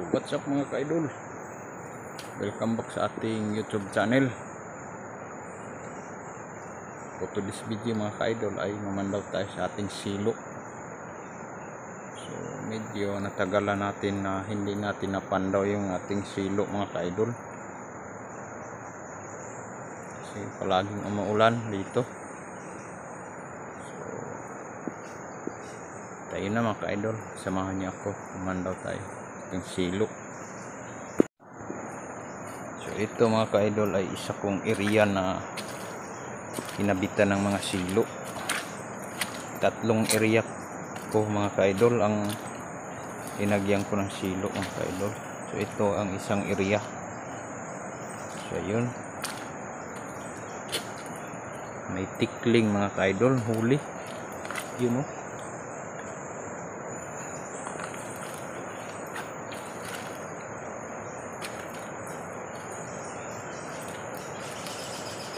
What's up mga ka-idol? Welcome back sa ating YouTube channel. For today's video mga ka-idol ay mamandaw tayo sa ating silo. So medyo natagalan natin na hindi natin napandaw yung ating silo mga ka-idol. Kasi palaging umuulan dito. So tayo na mga ka-idol, samahan niyo ako, mamandaw tayo yung silo. So ito mga ka-idol ay isa kong area na pinabitan ng mga silo. Tatlong area ko mga ka-idol ang inagyan ko ng silo mga ka-idol. So ito ang isang area. So yun, may tikling mga ka-idol, huli yun o.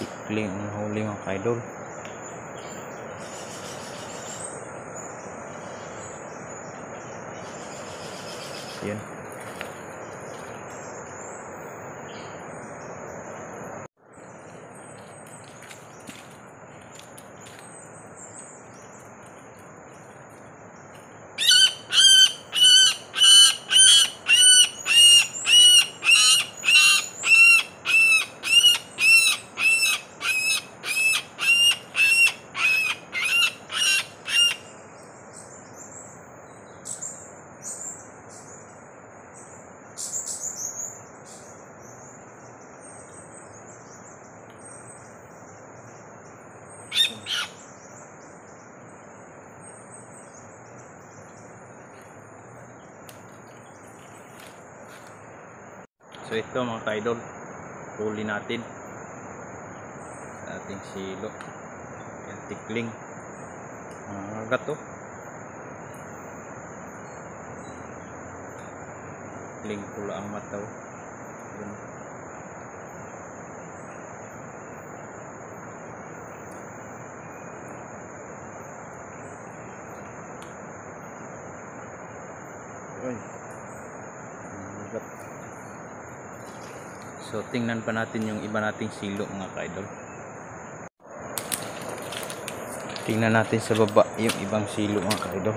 Tikling ang huli mga ka-idol. Yan. So ito mga ka-idol, huli natin sa ating silo. Yan, tikling. Gato. Tikling pula ang mataw. Yan. Ay. Gato. So tingnan pa natin yung iba nating silo mga ka-idol. Tingnan natin sa baba yung ibang silo mga ka-idol.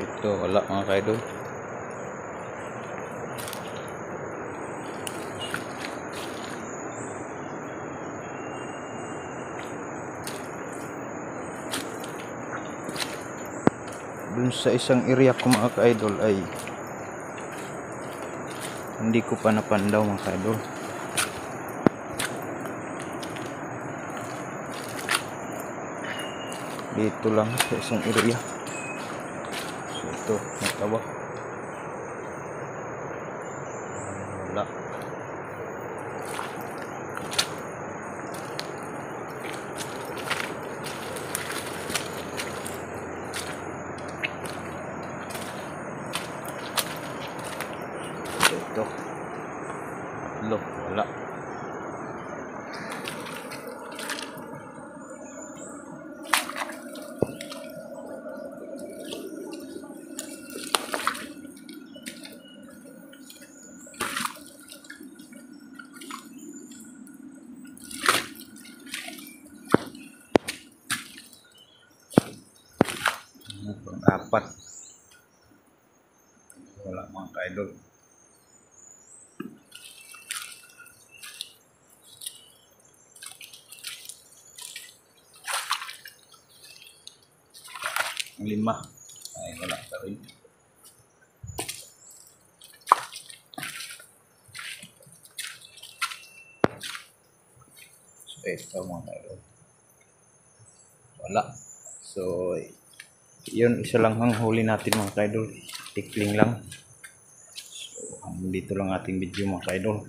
Ito wala mga ka-idol. Dun sa isang area ko mga ka-idol ay hindi ko pa napandaw mga ka-idol. Dito lang sa isang area. So ito, natawa. Wala. Ito lo, wala. Pang-apat wala mga ka-idol. Ang lima ay wala pa rin. So ito mga ka-idol, wala. So yun, isa lang ang huli natin mga ka-idol, tikling lang. So dito lang ating video mga ka-idol.